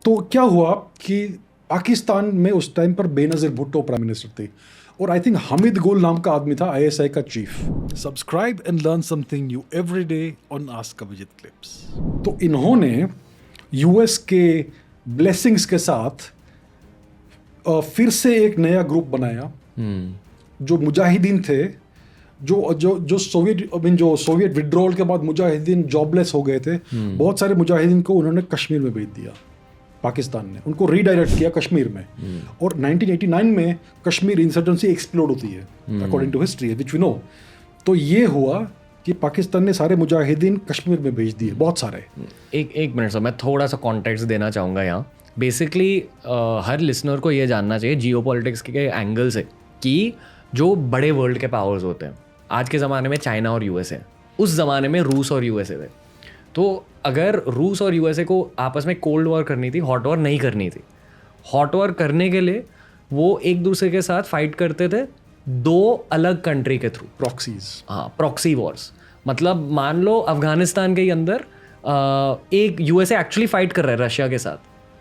तो क्या हुआ कि पाकिस्तान में उस टाइम पर बेनज़ीर भुट्टो प्राइम मिनिस्टर थे और आई थिंक हामिद गोल नाम का आदमी था आईएसआई का चीफ। Subscribe and learn something new every day on ask Abhijit clips. तो इन्होंने यूएस के ब्लेसिंग्स के साथ फिर से एक नया ग्रुप बनाया जो मुजाहिदीन थे, जो सोवियत विड्रॉल के बाद मुजाहिदीन जॉबलेस हो गए थे। बहुत सारे मुजाहिदीन को उन्होंने कश्मीर में भेज दिया, पाकिस्तान ने उनको रीडायरेक्ट किया कश्मीर में। और 1989 में कश्मीर इंसर्जेंसी एक्सप्लोड होती है according to history which we know. तो ये हुआ कि पाकिस्तान ने सारे मुजाहिदीन कश्मीर में भेज दिए, बहुत सारे। एक मिनट सर, मैं थोड़ा सा कॉन्टेक्स्ट देना चाहूँगा यहाँ। बेसिकली हर लिसनर को ये जानना चाहिए जियोपॉलिटिक्स के एंगल से कि जो बड़े वर्ल्ड के पावर्स होते हैं, आज के ज़माने में चाइना और यूएसए, उस ज़माने में रूस और यूएसए थे। तो अगर रूस और यूएसए को आपस में कोल्ड वॉर करनी थी, हॉट वॉर नहीं करनी थी। हॉट वॉर करने के लिए वो एक दूसरे के साथ फाइट करते थे दो अलग कंट्री के थ्रू, प्रॉक्सीज। हाँ, प्रॉक्सी वॉर्स। मतलब मान लो अफगानिस्तान के अंदर एक यूएसए एक्चुअली फाइट कर रहा है रशिया के साथ,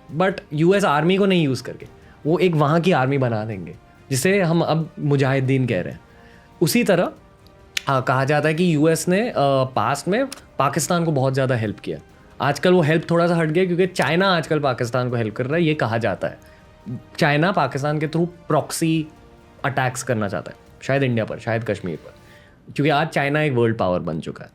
बट यूएस आर्मी को नहीं यूज़ करके वो एक वहाँ की आर्मी बना देंगे, जिसे हम अब मुजाहिदीन कह रहे हैं। उसी तरह कहा जाता है कि यूएस ने पास्ट में पाकिस्तान को बहुत ज़्यादा हेल्प किया। आजकल वो हेल्प थोड़ा सा हट गया क्योंकि चाइना आजकल पाकिस्तान को हेल्प कर रहा है। ये कहा जाता है चाइना पाकिस्तान के थ्रू प्रॉक्सी अटैक्स करना चाहता है, शायद इंडिया पर, शायद कश्मीर पर, क्योंकि आज चाइना एक वर्ल्ड पावर बन चुका है।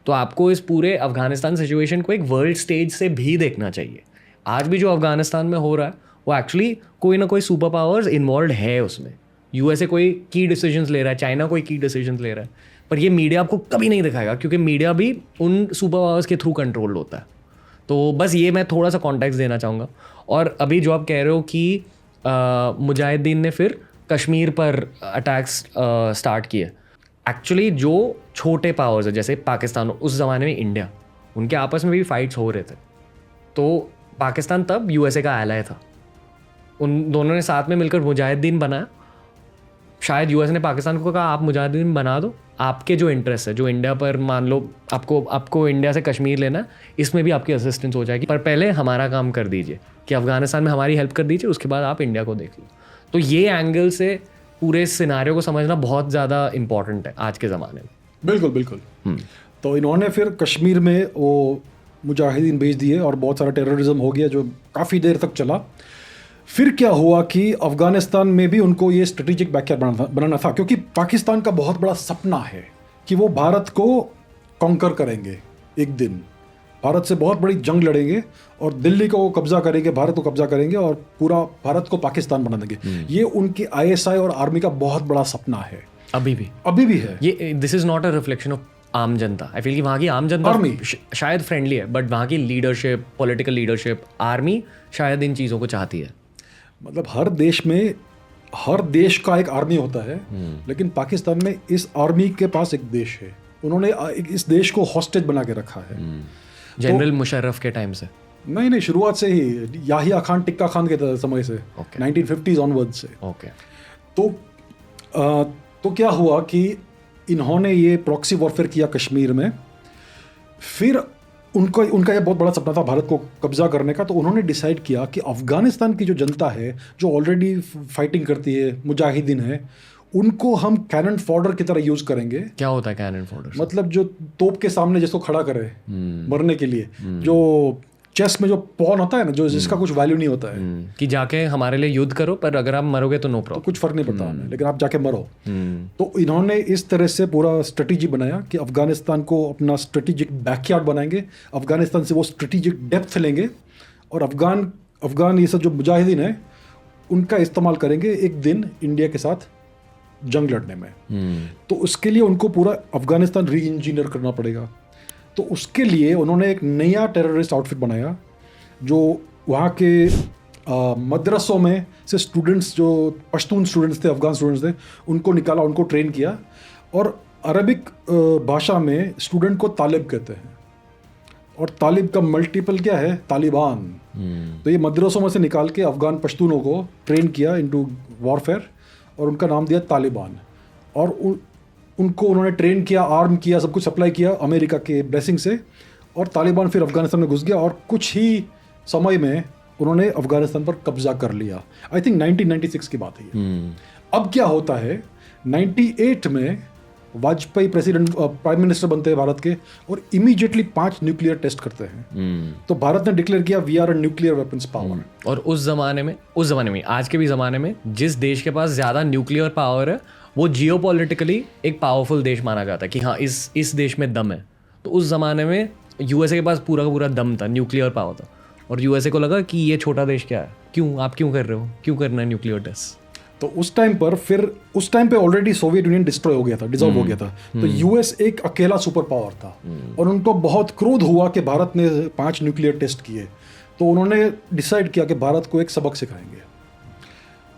तो आपको इस पूरे अफगानिस्तान सिचुएशन को एक वर्ल्ड स्टेज से भी देखना चाहिए। आज भी जो अफगानिस्तान में हो रहा है वो एक्चुअली कोई ना कोई सुपर पावर्स इन्वॉल्व है उसमें। यूएसए कोई की डिसीजंस ले रहा है, चाइना कोई की डिसीजंस ले रहा है, पर ये मीडिया आपको कभी नहीं दिखाएगा क्योंकि मीडिया भी उन सुपर पावर्स के थ्रू कंट्रोल होता है। तो बस ये मैं थोड़ा सा कॉन्टेक्स्ट देना चाहूँगा। और अभी जो आप कह रहे हो कि मुजाहिदीन ने फिर कश्मीर पर अटैक्स स्टार्ट किए, एक्चुअली जो छोटे पावर्स है जैसे पाकिस्तान, उस ज़माने में इंडिया, उनके आपस में भी फाइट्स हो रहे थे। तो पाकिस्तान तब यूएसए का एलाय था, उन दोनों ने साथ में मिलकर मुजाहिदीन बनाया। शायद यूएस ने पाकिस्तान को कहा आप मुजाहिदीन बना दो, आपके जो इंटरेस्ट है, जो इंडिया पर, मान लो आपको इंडिया से कश्मीर लेना है, इसमें भी आपकी असिस्टेंस हो जाएगी, पर पहले हमारा काम कर दीजिए कि अफगानिस्तान में हमारी हेल्प कर दीजिए, उसके बाद आप इंडिया को देख लो। तो ये एंगल से पूरे सिनारियो को समझना बहुत ज़्यादा इंपॉर्टेंट है आज के ज़माने में। बिल्कुल बिल्कुल। तो इन्होंने फिर कश्मीर में वो मुजाहिदीन भेज दिए और बहुत सारा टेररिज्म हो गया जो काफ़ी देर तक चला। फिर क्या हुआ कि अफ़गानिस्तान में भी उनको ये स्ट्रेटेजिक बैकयार्ड बनाना था, क्योंकि पाकिस्तान का बहुत बड़ा सपना है कि वो भारत को कॉन्कर करेंगे, एक दिन भारत से बहुत बड़ी जंग लड़ेंगे और दिल्ली को कब्जा करेंगे, भारत को कब्जा करेंगे और पूरा भारत को पाकिस्तान बना देंगे। ये उनकी आईएसआई और आर्मी का बहुत बड़ा सपना है, अभी भी है। ये this is not a reflection of आम जनता। आई फील कि वहाँ की आम जनता आर्मी शायद फ्रेंडली है, बट वहाँ की लीडरशिप, पॉलिटिकल लीडरशिप, आर्मी शायद इन चीज़ों को चाहती है। मतलब हर देश का एक आर्मी होता है, लेकिन पाकिस्तान में इस आर्मी के पास एक देश है, उन्होंने इस देश को हॉस्टेज बना के रखा है। जनरल मुशर्रफ के टाइम से नहीं, शुरुआत से ही, याहिया खान, टिक्का खान के समय से, 1950s ऑनवर्ड से। तो क्या हुआ कि इन्होंने ये प्रॉक्सी वॉरफेयर किया कश्मीर में। फिर उनका ये बहुत बड़ा सपना था भारत को कब्जा करने का। तो उन्होंने डिसाइड किया कि अफ़गानिस्तान की जो जनता है, जो ऑलरेडी फाइटिंग करती है, मुजाहिदीन है, उनको हम कैनन फॉडर की तरह यूज़ करेंगे। क्या होता है कैनन फॉडर? मतलब जो तोप के सामने जिसको खड़ा करे मरने के लिए, जो चेस में जो पॉन होता है ना, जो जिसका कुछ वैल्यू नहीं होता है, कि जाके हमारे लिए युद्ध करो, पर अगर आप मरोगे तो नो प्रॉब्लम, तो कुछ फर्क नहीं पड़ता हमें, लेकिन आप जाके मरो। तो इन्होंने इस तरह से पूरा स्ट्रेटेजी बनाया कि अफगानिस्तान को अपना स्ट्रेटेजिक बैकयार्ड बनाएंगे, अफगानिस्तान से वो स्ट्रेटेजिक डेप्थ लेंगे और अफगान ये सब जो मुजाहिदीन है उनका इस्तेमाल करेंगे एक दिन इंडिया के साथ जंग लड़ने में। तो उसके लिए उनको पूरा अफगानिस्तान री इंजीनियर करना पड़ेगा। तो उसके लिए उन्होंने एक नया टेररिस्ट आउटफिट बनाया, जो वहाँ के मदरसों में से स्टूडेंट्स, जो पश्तून स्टूडेंट्स थे, अफ़गान स्टूडेंट्स थे, उनको निकाला, उनको ट्रेन किया। और अरबिक भाषा में स्टूडेंट को तालिब कहते हैं, और तालिब का मल्टीपल क्या है, तालिबान। तो ये मदरसों में से निकाल के अफ़गान पश्तूनों को ट्रेन किया इनटू वॉरफेयर और उनका नाम दिया तालिबान। और उनको उन्होंने ट्रेन किया, आर्म किया, सब कुछ सप्लाई किया अमेरिका के ब्लेसिंग से, और तालिबान फिर अफ़गानिस्तान में घुस गया और कुछ ही समय में उन्होंने अफगानिस्तान पर कब्जा कर लिया। आई थिंक 1996 की बात है ये। अब क्या होता है, 98 में वाजपेयी प्राइम मिनिस्टर बनते हैं भारत के और इमीडिएटली 5 न्यूक्लियर टेस्ट करते हैं। तो भारत ने डिक्लेयर किया we are a nuclear weapons power. और उस जमाने में आज के भी ज़माने में जिस देश के पास ज़्यादा न्यूक्लियर पावर है वो जियोपॉलिटिकली एक पावरफुल देश माना जाता है कि हाँ इस देश में दम है। तो उस ज़माने में यूएसए के पास पूरा का पूरा दम था, न्यूक्लियर पावर था, और यूएसए को लगा कि ये छोटा देश क्या है, आप क्यों कर रहे हो, क्यों करना है न्यूक्लियर टेस्ट। तो उस टाइम पे ऑलरेडी सोवियत यूनियन डिस्ट्रॉय हो गया था, डिसॉल्व हो गया था। तो यूएस एक अकेला सुपर पावर था और उनको बहुत क्रोध हुआ कि भारत ने 5 न्यूक्लियर टेस्ट किए। तो उन्होंने डिसाइड किया कि भारत को एक सबक सिखाएंगे।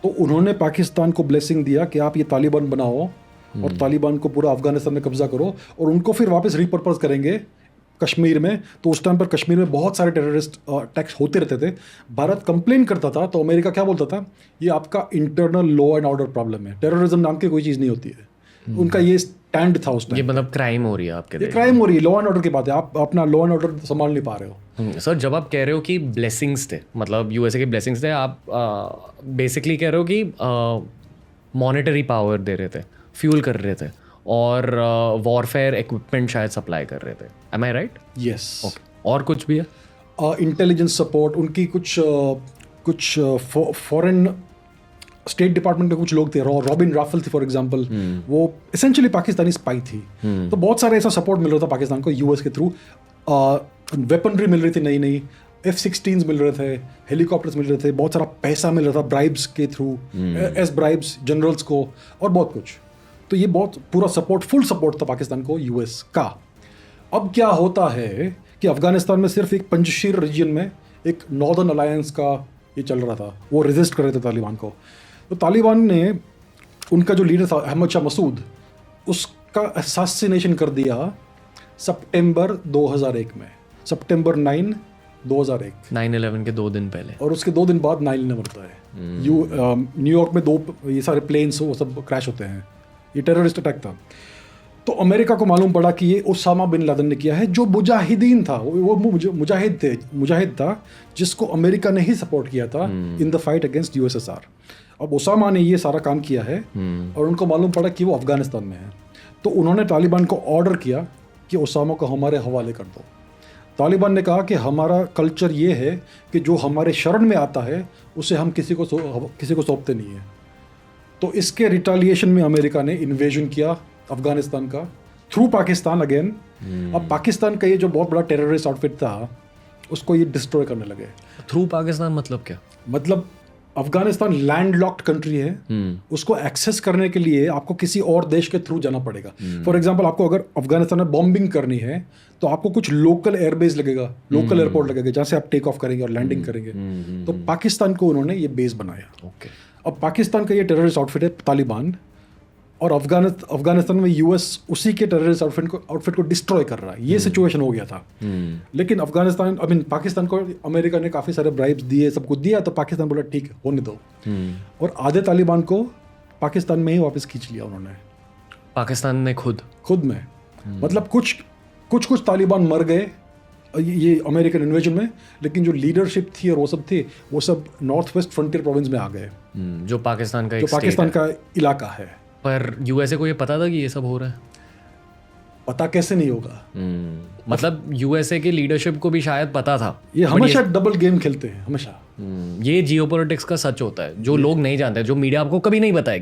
तो उन्होंने पाकिस्तान को ब्लेसिंग दिया कि आप ये तालिबान बनाओ और तालिबान को पूरा अफगानिस्तान में कब्जा करो और उनको फिर वापस रिपर्पज करेंगे कश्मीर में। तो उस टाइम पर कश्मीर में बहुत सारे टेररिस्ट अटैक्स होते रहते थे। भारत कंप्लेन करता था तो अमेरिका क्या बोलता था, ये आपका internal law and order problem है, टेररिज्म नाम की कोई चीज़ नहीं होती है। उनका ये स्टैंड था उस टाइम। ये मतलब क्राइम हो रही है आपके, ये क्राइम हो रही है, लॉ एंड ऑर्डर की बात है, आप अपना लॉ एंड ऑर्डर संभाल नहीं पा रहे हो। सर जब आप कह रहे हो कि ब्लेसिंग्स थे, मतलब यूएसए के ब्लेसिंग्स थे, आप बेसिकली कह रहे हो कि मॉनेटरी पावर दे रहे थे, फ्यूल कर रहे थे और वॉरफेयर इक्विपमेंट शायद सप्लाई कर रहे थे। एम आई राइट? यस। ओके, और कुछ भी है? इंटेलिजेंस सपोर्ट, उनकी कुछ फॉरेन स्टेट डिपार्टमेंट के कुछ लोग थे, रॉबिन राफल थी फॉर एग्जांपल, वो एसेंशियली पाकिस्तानी स्पाई थी। तो बहुत सारे ऐसा सपोर्ट मिल रहा था पाकिस्तान को यूएस के थ्रू। वेपनरी मिल रही थी, नई F-16s मिल रहे थे, हेलीकॉप्टर्स मिल रहे थे, बहुत सारा पैसा मिल रहा था ब्राइब्स के थ्रू, एज ब्राइब्स जनरल्स को और बहुत कुछ। तो ये बहुत पूरा सपोर्ट, फुल सपोर्ट था पाकिस्तान को यूएस का। अब क्या होता है कि अफगानिस्तान में सिर्फ एक पंजशीर रीजन में एक नॉर्दर्न अलायंस का ये चल रहा था, वो रेजिस्ट कर रहे थे तालिबान को। तो तालिबान ने उनका जो लीडर था अहमद शाह मसूद, उसका असैसिनेशन कर दिया सितंबर 2001 में, सितंबर 9, 2001, 9/11 के 2 दिन पहले। और उसके 2 दिन बाद 9/11 होता है। न्यूयॉर्क में 2 ये सारे प्लेन्स वो सब क्रैश होते हैं। ये टेररिस्ट अटैक था। तो अमेरिका को मालूम पड़ा कि ये उसामा बिन लादेन ने किया है, जो मुजाहिदीन था, वो मुजाहिद था जिसको अमेरिका ने ही सपोर्ट किया था in the fight against USSR. अब उसामा ने ये सारा काम किया है और उनको मालूम पड़ा कि वो अफगानिस्तान में है। तो उन्होंने तालिबान को ऑर्डर किया कि उसामा को हमारे हवाले कर दो। तालिबान ने कहा कि हमारा कल्चर ये है कि जो हमारे शरण में आता है उसे हम किसी को सौंपते नहीं है। तो इसके रिटालिएशन में अमेरिका ने इन्वेजन किया अफगानिस्तान का थ्रू पाकिस्तान अगेन। अब पाकिस्तान का ये जो बहुत बड़ा टेररिस्ट आउटफिट था उसको ये डिस्ट्रॉय करने लगे। थ्रू पाकिस्तान मतलब क्या? मतलब अफगानिस्तान लैंडलॉक्ड कंट्री है, उसको एक्सेस करने के लिए आपको किसी और देश के थ्रू जाना पड़ेगा। फॉर एग्जांपल, आपको अगर अफगानिस्तान में बॉम्बिंग करनी है तो आपको कुछ लोकल एयरबेस लगेगा, लोकल एयरपोर्ट लगेगा जहाँ से आप टेक ऑफ करेंगे और लैंडिंग करेंगे। तो पाकिस्तान को उन्होंने ये बेस बनाया। अब पाकिस्तान का ये टेररिस्ट आउटफिट है तालिबान, और अफगानिस्तान में यूएस उसी के टेररिस्ट आउटफिट को डिस्ट्रॉय कर रहा है। ये सिचुएशन हो गया था। लेकिन पाकिस्तान को अमेरिका ने काफ़ी सारे ब्राइब्स दिए, सब कुछ दिया, तो पाकिस्तान बोला ठीक है होने दो, और आधे तालिबान को पाकिस्तान में ही वापस खींच लिया उन्होंने। पाकिस्तान ने खुद में मतलब कुछ तालिबान मर गए ये अमेरिकन इन्वेजन में, लेकिन जो लीडरशिप थी और वो सब नॉर्थ वेस्ट फ्रंटियर प्रोविंस में आ गए, जो पाकिस्तान का इलाका है। पर यूएसए को ये पता था कि ये सब हो रहा है? पता कैसे नहीं होगा? मतलब यूएसए के लीडरशिप को भी शायद पता था। ये हमेशा डबल गेम खेलते हैं हमेशा। ये जियोपॉलिटिक्स का सच होता है जो लोग नहीं जानते, जो मीडिया आपको कभी नहीं बताएगी।